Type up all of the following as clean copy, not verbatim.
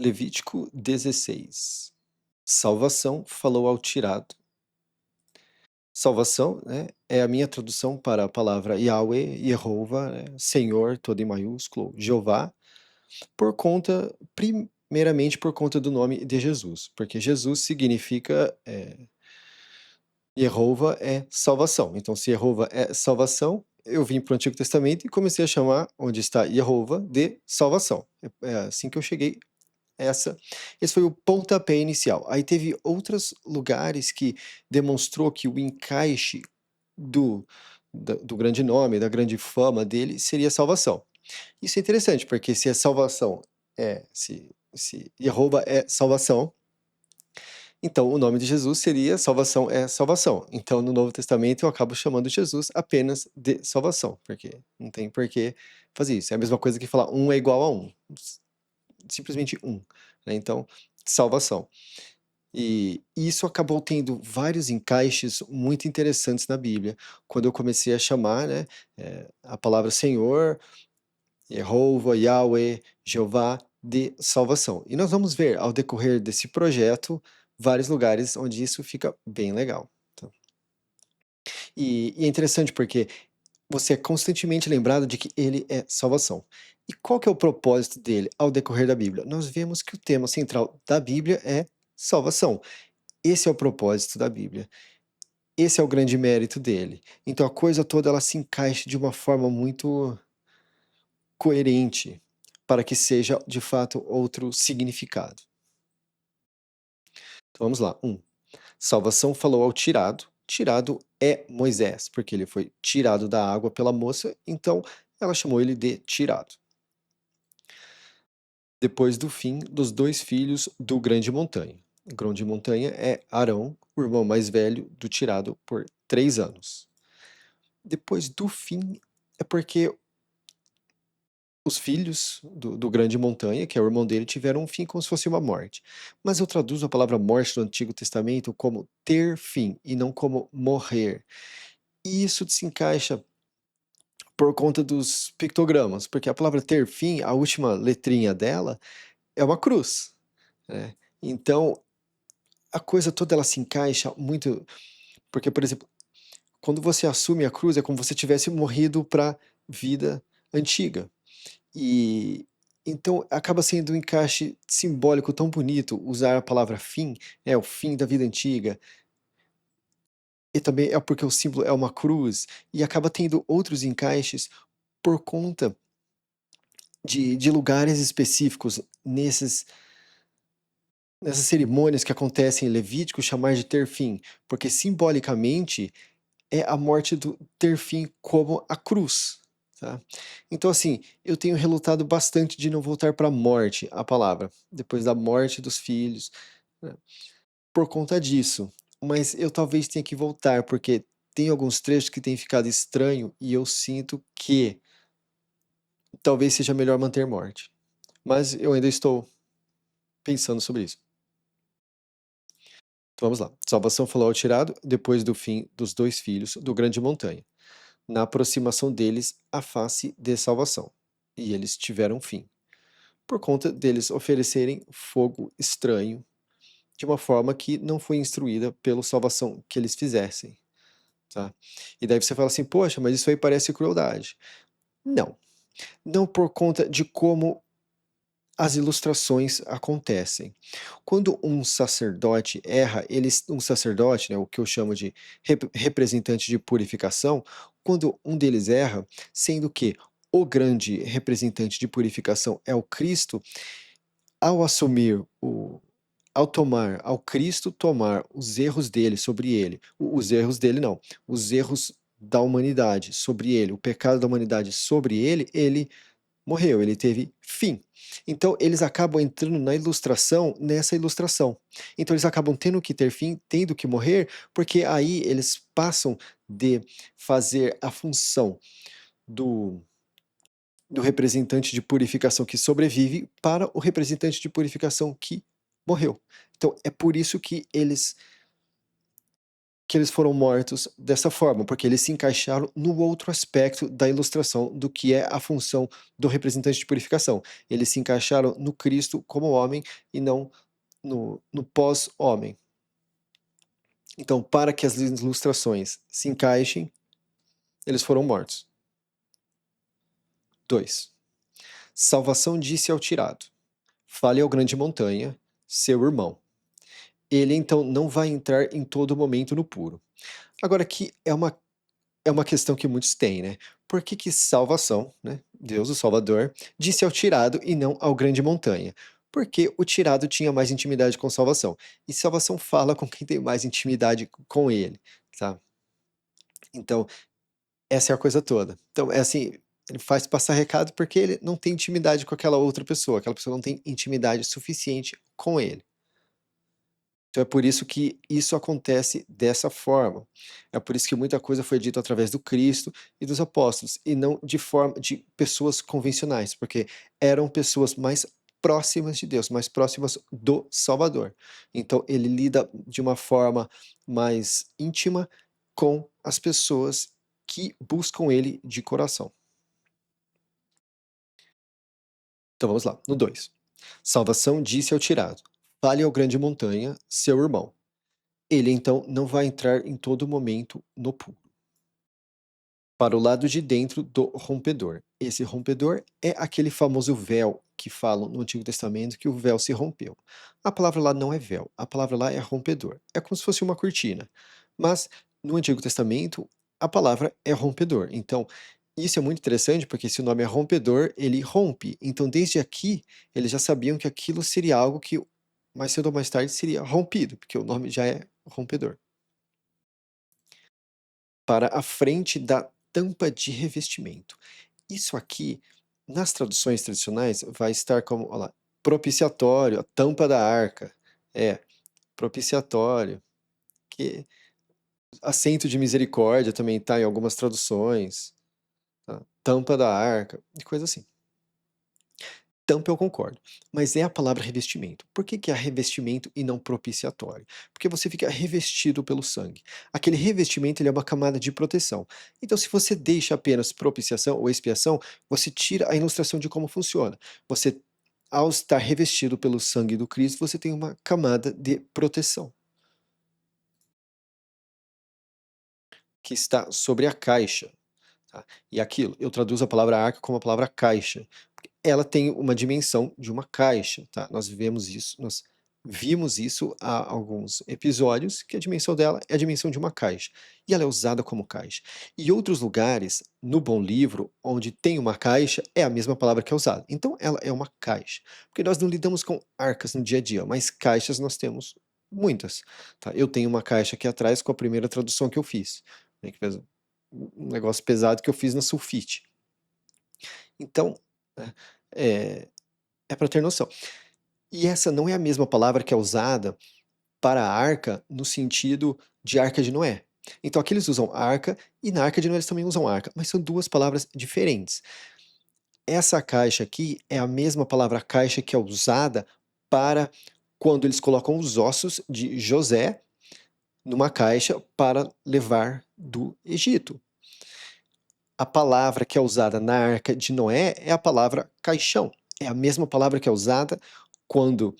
Levítico 16. Salvação falou ao tirado. Salvação, né, é a minha tradução para a palavra Yahweh, Yehovah, né, Senhor, todo em maiúsculo, Jeová, primeiramente por conta do nome de Jesus, porque Jesus significa, Yehovah é salvação. Então, se Yehovah é salvação, eu vim para o Antigo Testamento e comecei a chamar onde está Yehovah de salvação. É assim que eu cheguei. Esse foi o pontapé inicial. Aí teve outros lugares que demonstrou que o encaixe do, do grande nome, da grande fama dele, seria salvação. Isso é interessante, porque se a salvação se Jeová é salvação, então o nome de Jesus seria salvação é salvação. Então no Novo Testamento eu acabo chamando Jesus apenas de salvação, porque não tem por que fazer isso. É a mesma coisa que falar um é igual a um, simplesmente um, né? Então, salvação. E isso acabou tendo vários encaixes muito interessantes na Bíblia, quando eu comecei a chamar, né, a palavra Senhor, Jeová, Yahweh, Jeová, de salvação. E nós vamos ver, ao decorrer desse projeto, vários lugares onde isso fica bem legal. Tá? E é interessante porque você é constantemente lembrado de que ele é salvação. E qual que é o propósito dele ao decorrer da Bíblia? Nós vemos que o tema central da Bíblia é salvação. Esse é o propósito da Bíblia. Esse é o grande mérito dele. Então a coisa toda ela se encaixa de uma forma muito coerente para que seja de fato outro significado. Então vamos lá. Salvação falou ao tirado. Tirado é Moisés, porque ele foi tirado da água pela moça, então ela chamou ele de tirado. Depois do fim dos dois filhos do grande montanha. O grande montanha é Arão, o irmão mais velho do tirado por 3 anos. Depois do fim é porque os filhos do grande montanha, que é o irmão dele, tiveram um fim como se fosse uma morte. Mas eu traduzo a palavra morte no Antigo Testamento como ter fim e não como morrer. E isso se encaixa por conta dos pictogramas, porque a palavra ter fim, a última letrinha dela, é uma cruz, né? Então, a coisa toda ela se encaixa muito, porque, por exemplo, quando você assume a cruz, é como se você tivesse morrido para vida antiga. E então acaba sendo um encaixe simbólico tão bonito usar a palavra fim, é o fim da vida antiga, e também é porque o símbolo é uma cruz, e acaba tendo outros encaixes por conta de lugares específicos nessas cerimônias que acontecem em Levítico chamar de ter fim, porque simbolicamente é a morte do ter fim como a cruz, tá? Então, assim, eu tenho relutado bastante de não voltar para a morte, a palavra, depois da morte dos filhos, né, por conta disso. Mas eu talvez tenha que voltar, porque tem alguns trechos que têm ficado estranho e eu sinto que talvez seja melhor manter morte. Mas eu ainda estou pensando sobre isso. Então vamos lá. Salvação falou ao tirado depois do fim dos dois filhos do grande montanha, na aproximação deles a face de salvação. E eles tiveram fim, por conta deles oferecerem fogo estranho, de uma forma que não foi instruída pela salvação que eles fizessem. Tá? E daí você fala assim, poxa, mas isso aí parece crueldade. Não, não por conta de como as ilustrações acontecem. Quando um sacerdote erra, um sacerdote, né, o que eu chamo de representante de purificação, quando um deles erra, sendo que o grande representante de purificação é o Cristo, ao assumir ao Cristo tomar os erros dele sobre ele, os erros dele não, os erros da humanidade sobre ele, o pecado da humanidade sobre ele, ele morreu, ele teve fim. Então eles acabam entrando na ilustração, nessa ilustração. Então eles acabam tendo que ter fim, tendo que morrer, porque aí eles passam de fazer a função do, do representante de purificação que sobrevive para o representante de purificação que morreu. Então é por isso que eles que eles foram mortos dessa forma, porque eles se encaixaram no outro aspecto da ilustração do que é a função do representante de purificação. Eles se encaixaram no Cristo como homem e não no pós-homem. Então, para que as ilustrações se encaixem, eles foram mortos. 2. Salvação disse ao tirado: fale ao grande montanha, seu irmão. Ele então não vai entrar em todo momento no puro. Agora aqui é uma questão que muitos têm, né? Por que salvação, né? Deus, o Salvador, disse ao tirado e não ao grande montanha? Porque o tirado tinha mais intimidade com salvação. E salvação fala com quem tem mais intimidade com ele, tá? Então, essa é a coisa toda. Então, é assim, ele faz passar recado porque ele não tem intimidade com aquela pessoa não tem intimidade suficiente com ele. Então é por isso que isso acontece dessa forma. É por isso que muita coisa foi dita através do Cristo e dos apóstolos, e não de forma de pessoas convencionais, porque eram pessoas mais próximas de Deus, mais próximas do Salvador. Então ele lida de uma forma mais íntima com as pessoas que buscam ele de coração. Então vamos lá, no 2. Salvação disse ao tirado: fale ao grande montanha, seu irmão. Ele então não vai entrar em todo momento no puro. Para o lado de dentro do rompedor. Esse rompedor é aquele famoso véu que falam no Antigo Testamento que o véu se rompeu. A palavra lá não é véu, a palavra lá é rompedor. É como se fosse uma cortina. Mas no Antigo Testamento a palavra é rompedor. Então isso é muito interessante porque se o nome é rompedor, ele rompe. Então desde aqui eles já sabiam que aquilo seria algo que mais cedo ou mais tarde seria rompido, porque o nome já é rompedor. Para a frente da tampa de revestimento. Isso aqui, nas traduções tradicionais, vai estar como, olha lá, propiciatório, a tampa da arca. É, propiciatório, que assento de misericórdia também está em algumas traduções, tá? Tampa da arca, e coisa assim. Tampa eu concordo, mas é a palavra revestimento. Por que é revestimento e não propiciatório? Porque você fica revestido pelo sangue. Aquele revestimento ele é uma camada de proteção. Então, se você deixa apenas propiciação ou expiação, você tira a ilustração de como funciona. Você, ao estar revestido pelo sangue do Cristo, você tem uma camada de proteção que está sobre a caixa. Tá? E aquilo, eu traduzo a palavra arca como a palavra caixa. Ela tem uma dimensão de uma caixa, tá? Nós vimos isso há alguns episódios, que a dimensão dela é a dimensão de uma caixa, e ela é usada como caixa. E outros lugares, no Bom Livro, onde tem uma caixa, é a mesma palavra que é usada. Então ela é uma caixa, porque nós não lidamos com arcas no dia a dia, mas caixas nós temos muitas, tá? Eu tenho uma caixa aqui atrás com a primeira tradução que eu fiz, né, que fez um negócio pesado que eu fiz na sulfite. Então, né, é para ter noção. E essa não é a mesma palavra que é usada para a arca no sentido de arca de Noé. Então aqui eles usam arca e na arca de Noé eles também usam arca, mas são duas palavras diferentes. Essa caixa aqui é a mesma palavra caixa que é usada para quando eles colocam os ossos de José numa caixa para levar do Egito. A palavra que é usada na arca de Noé é a palavra caixão. É a mesma palavra que é usada quando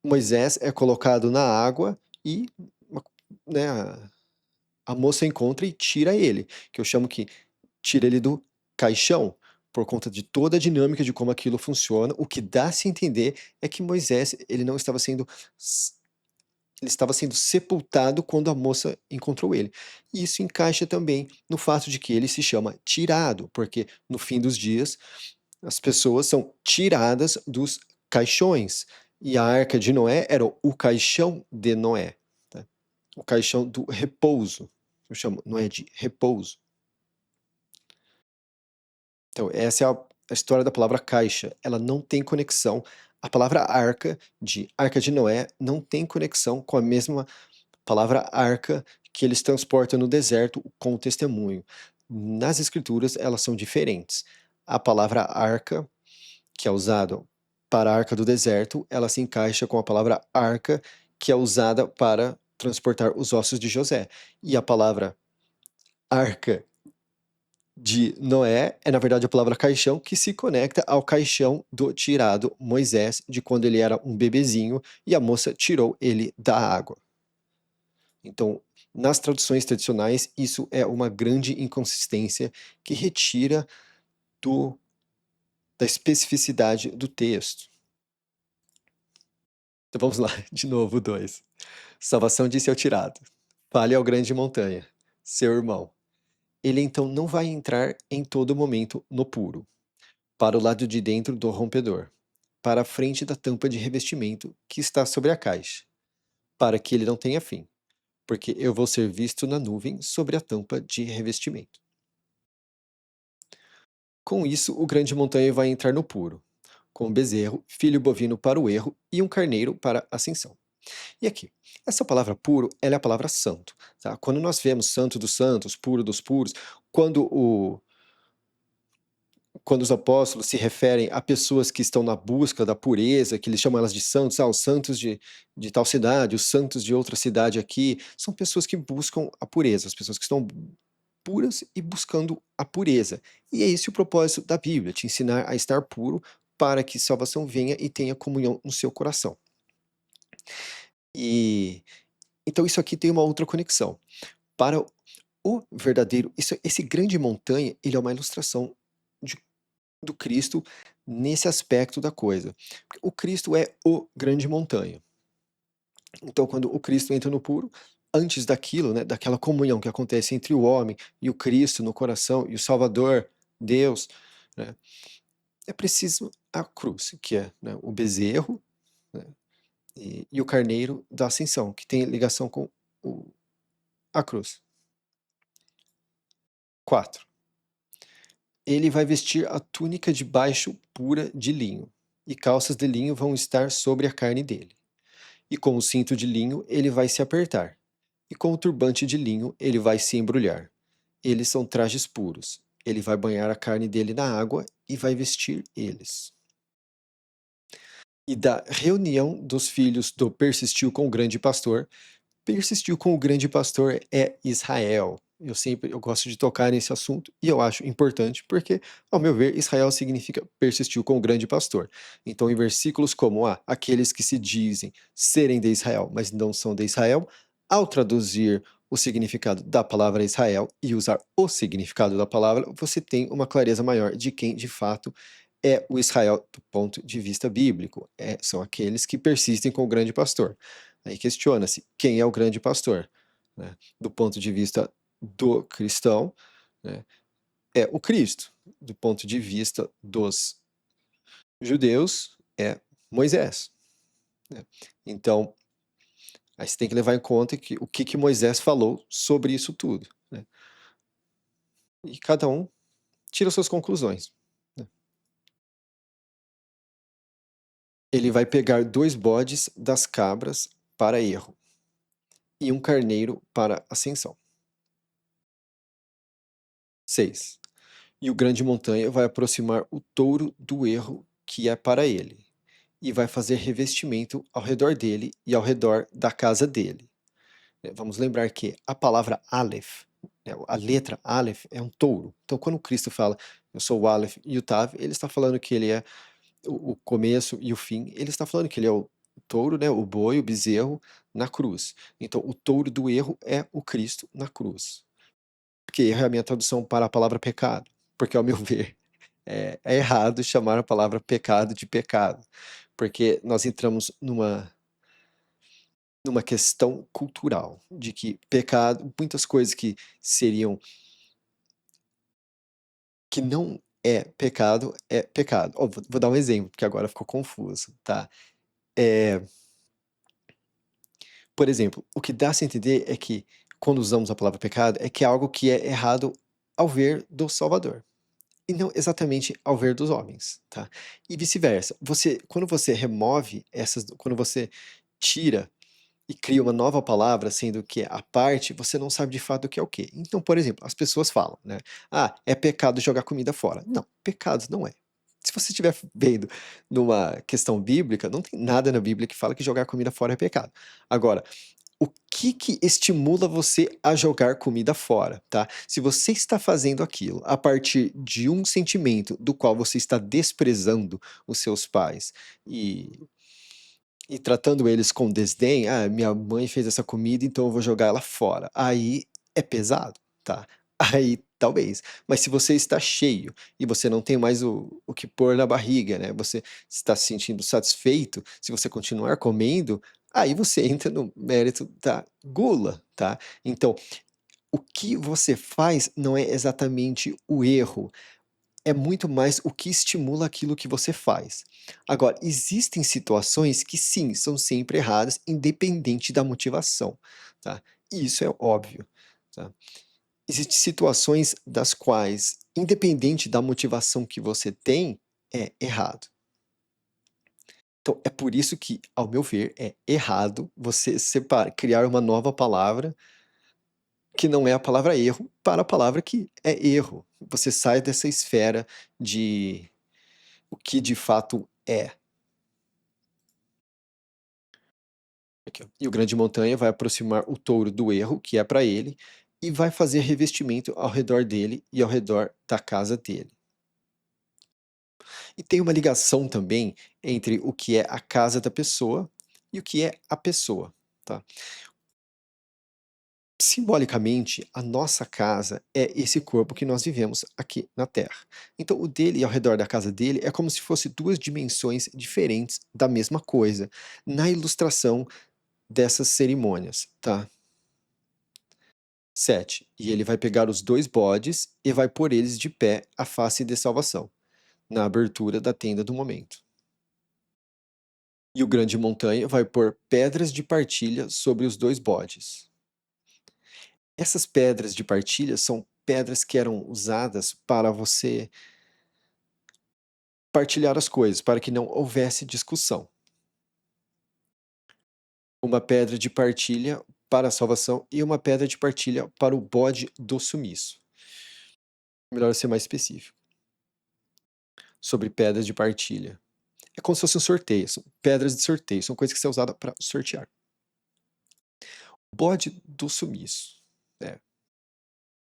Moisés é colocado na água e, né, a moça encontra e tira ele, que eu chamo que tira ele do caixão, por conta de toda a dinâmica de como aquilo funciona. O que dá-se a entender é que Moisés, ele não estava sendo ele estava sendo sepultado quando a moça encontrou ele. E isso encaixa também no fato de que ele se chama tirado, porque no fim dos dias as pessoas são tiradas dos caixões. E a arca de Noé era o caixão de Noé, tá? O caixão do repouso. Eu chamo Noé de repouso. Então, essa é a história da palavra caixa. Ela não tem conexão. A palavra arca, de arca de Noé, não tem conexão com a mesma palavra arca que eles transportam no deserto com o testemunho. Nas escrituras, elas são diferentes. A palavra arca, que é usada para a arca do deserto, ela se encaixa com a palavra arca, que é usada para transportar os ossos de José. E a palavra arca de Noé é, na verdade, a palavra caixão, que se conecta ao caixão do tirado Moisés, de quando ele era um bebezinho e a moça tirou ele da água. Então, nas traduções tradicionais, isso é uma grande inconsistência que retira da especificidade do texto. Então vamos lá, de novo, 2. Salvação disse ao tirado: fale ao grande montanha, seu irmão. Ele então não vai entrar em todo momento no puro, para o lado de dentro do rompedor, para a frente da tampa de revestimento que está sobre a caixa, para que ele não tenha fim, porque eu vou ser visto na nuvem sobre a tampa de revestimento. Com isso, o grande montanha vai entrar no puro, com um bezerro, filho bovino para o erro e um carneiro para a ascensão. E aqui, essa palavra puro, ela é a palavra santo. Tá? Quando nós vemos santo dos santos, puro dos puros, quando quando os apóstolos se referem a pessoas que estão na busca da pureza, que eles chamam elas de santos, os santos de tal cidade, os santos de outra cidade aqui, são pessoas que buscam a pureza, as pessoas que estão puras e buscando a pureza. E é esse o propósito da Bíblia, te ensinar a estar puro para que salvação venha e tenha comunhão no seu coração. E então isso aqui tem uma outra conexão. Para o verdadeiro, esse grande montanha, ele é uma ilustração de do Cristo nesse aspecto da coisa. O Cristo é o grande montanha. Então, quando o Cristo entra no puro, antes daquilo, né, daquela comunhão que acontece entre o homem e o Cristo no coração e o Salvador, Deus, né, é preciso a cruz, que é, né, o bezerro, né, e o carneiro da ascensão, que tem ligação com a cruz. 4. Ele vai vestir a túnica de baixo pura de linho, e calças de linho vão estar sobre a carne dele. E com o cinto de linho ele vai se apertar, e com o turbante de linho ele vai se embrulhar. Eles são trajes puros. Ele vai banhar a carne dele na água e vai vestir eles. E da reunião dos filhos do persistiu com o grande pastor, persistiu com o grande pastor é Israel. Eu gosto de tocar nesse assunto e eu acho importante porque, ao meu ver, Israel significa persistiu com o grande pastor. Então, em versículos como aqueles que se dizem serem de Israel, mas não são de Israel, ao traduzir o significado da palavra Israel e usar o significado da palavra, você tem uma clareza maior de quem, de fato, é o Israel do ponto de vista bíblico. São aqueles que persistem com o grande pastor. Aí questiona-se quem é o grande pastor, né? Do ponto de vista do cristão, né? É o Cristo. Do ponto de vista dos judeus, é Moisés, né? Então, aí você tem que levar em conta o que Moisés falou sobre isso tudo, né? E cada um tira suas conclusões, né? Ele vai pegar 2 bodes das cabras para erro e um carneiro para ascensão. 6. E o grande montanha vai aproximar o touro do erro que é para ele, e vai fazer revestimento ao redor dele e ao redor da casa dele. Vamos lembrar que a palavra Aleph, né, a letra Aleph é um touro. Então, quando Cristo fala, eu sou o Aleph e o Tav, ele está falando que ele é o começo e o fim, ele está falando que ele é o touro, né, o boi, o bezerro, na cruz. Então, o touro do erro é o Cristo na cruz. Porque erro é a minha tradução para a palavra pecado, porque, ao meu ver, é errado chamar a palavra pecado de pecado, porque nós entramos numa questão cultural, de que pecado, muitas coisas que seriam, que não é pecado. Ó, vou dar um exemplo, porque agora ficou confuso, tá? É, por exemplo, o que dá a se entender é que, quando usamos a palavra pecado, é que é algo que é errado ao ver do Salvador. E não exatamente ao ver dos homens, tá? E vice-versa. Quando você remove quando você tira e cria uma nova palavra, sendo que a parte, você não sabe de fato o que é o quê. Então, por exemplo, as pessoas falam, né? É pecado jogar comida fora. Não, pecado não é. Se você estiver vendo numa questão bíblica, não tem nada na Bíblia que fala que jogar comida fora é pecado. Agora, o que estimula você a jogar comida fora, tá? Se você está fazendo aquilo a partir de um sentimento do qual você está desprezando os seus pais e tratando eles com desdém, "Ah, minha mãe fez essa comida, então eu vou jogar ela fora", aí é pesado, tá? Aí talvez. Mas se você está cheio e você não tem mais o que pôr na barriga, né, você está se sentindo satisfeito, se você continuar comendo, aí você entra no mérito da gula, tá? Então, o que você faz não é exatamente o erro, é muito mais o que estimula aquilo que você faz. Agora, existem situações que sim, são sempre erradas, independente da motivação, tá? E isso é óbvio, tá? Existem situações das quais, independente da motivação que você tem, é errado. Então, é por isso que, ao meu ver, é errado você criar uma nova palavra que não é a palavra erro para a palavra que é erro. Você sai dessa esfera de o que de fato é. Aqui, ó. E o grande montanha vai aproximar o touro do erro, que é para ele, e vai fazer revestimento ao redor dele e ao redor da casa dele. E tem uma ligação também entre o que é a casa da pessoa e o que é a pessoa, tá? Simbolicamente, a nossa casa é esse corpo que nós vivemos aqui na Terra. Então, o dele e ao redor da casa dele é como se fosse duas dimensões diferentes da mesma coisa, na ilustração dessas cerimônias, tá? 7. E ele vai pegar os 2 bodes e vai pôr eles de pé à face de salvação, na abertura da tenda do momento. E o grande montanha vai pôr pedras de partilha sobre os 2 bodes. Essas pedras de partilha são pedras que eram usadas para você partilhar as coisas, para que não houvesse discussão. Uma pedra de partilha para a salvação e uma pedra de partilha para o bode do sumiço. Melhor ser mais específico. Sobre pedras de partilha. É como se fosse um sorteio, são pedras de sorteio, são coisas que são usadas para sortear. Bode do sumiço. É.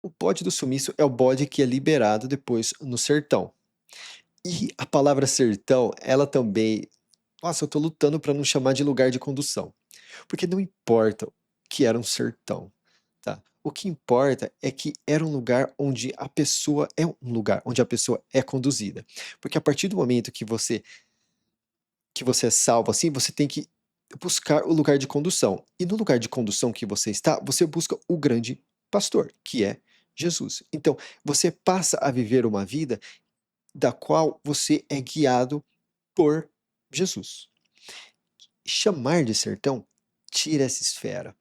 O bode do sumiço é o bode que é liberado depois no sertão. E a palavra sertão, ela também. Nossa, eu tô lutando para não chamar de lugar de condução. Porque não importa que era um sertão, tá? O que importa é que era um lugar onde a pessoa é conduzida. Porque a partir do momento que você é salvo assim, você tem que buscar o lugar de condução. E no lugar de condução que você está, você busca o grande pastor, que é Jesus. Então, você passa a viver uma vida da qual você é guiado por Jesus. Chamar de sertão tira essa esfera.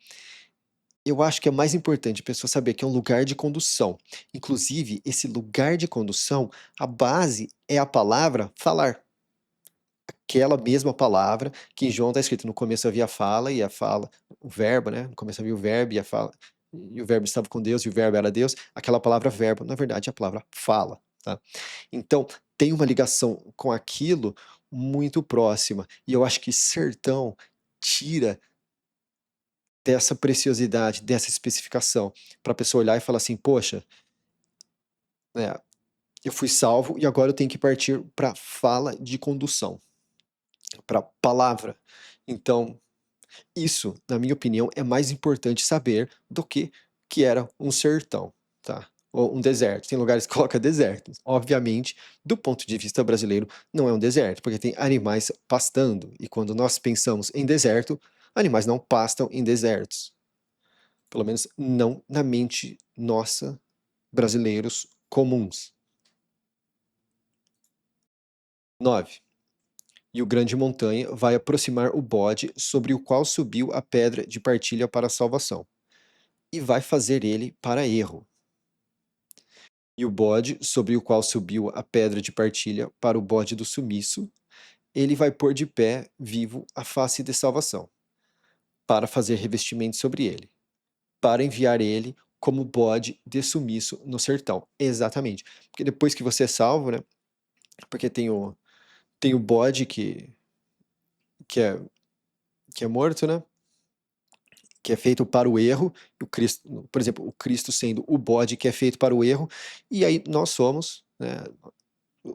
Eu acho que é mais importante a pessoa saber que é um lugar de condução. Inclusive, esse lugar de condução, a base é a palavra falar. Aquela mesma palavra que em João está escrito: no começo havia a fala, e a fala, o verbo, né? No começo havia o verbo, e a fala, e o verbo estava com Deus, e o verbo era Deus. Aquela palavra verbo, na verdade, é a palavra fala, tá? Então, tem uma ligação com aquilo muito próxima. E eu acho que sertão tira dessa preciosidade, dessa especificação, para a pessoa olhar e falar assim: poxa, né, eu fui salvo e agora eu tenho que partir para fala de condução, para palavra. Então, isso, na minha opinião, é mais importante saber do que era um sertão, tá? Ou um deserto. Tem lugares que coloca deserto. Obviamente, do ponto de vista brasileiro, não é um deserto, porque tem animais pastando. E quando nós pensamos em deserto, animais não pastam em desertos. Pelo menos não na mente nossa, brasileiros comuns. 9. E o grande montanha vai aproximar o bode sobre o qual subiu a pedra de partilha para a salvação, e vai fazer ele para erro. E o bode sobre o qual subiu a pedra de partilha para o bode do sumiço, ele vai pôr de pé vivo a face de salvação, para fazer revestimento sobre ele, para enviar ele como bode de sumiço no sertão. Exatamente. Porque depois que você é salvo, né? Porque tem o bode que é, que é morto, né? que é feito para o erro, e o Cristo, por exemplo, o Cristo sendo o bode que é feito para o erro, e aí nós somos, né,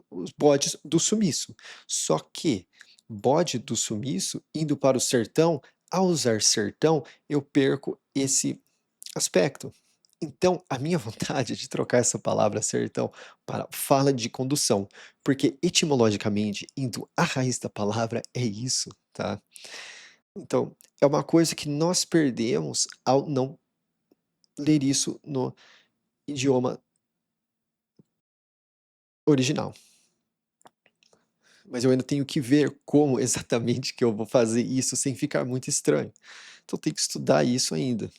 os bodes do sumiço. Só que bode do sumiço indo para o sertão, ao usar sertão, eu perco esse aspecto. Então, a minha vontade é de trocar essa palavra sertão para fala de condução, porque etimologicamente, indo à raiz da palavra, é isso, tá? Então, é uma coisa que nós perdemos ao não ler isso no idioma original. Mas eu ainda tenho que ver como exatamente que eu vou fazer isso sem ficar muito estranho. Então, tem que estudar isso ainda.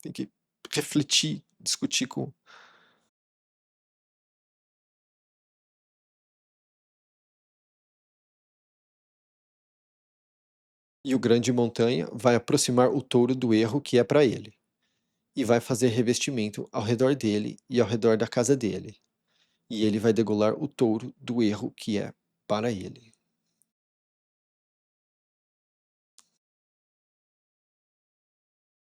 Tem que refletir, discutir com. E o grande montanha vai aproximar o touro do erro que é para ele, e vai fazer revestimento ao redor dele e ao redor da casa dele, e ele vai degolar o touro do erro que é para ele.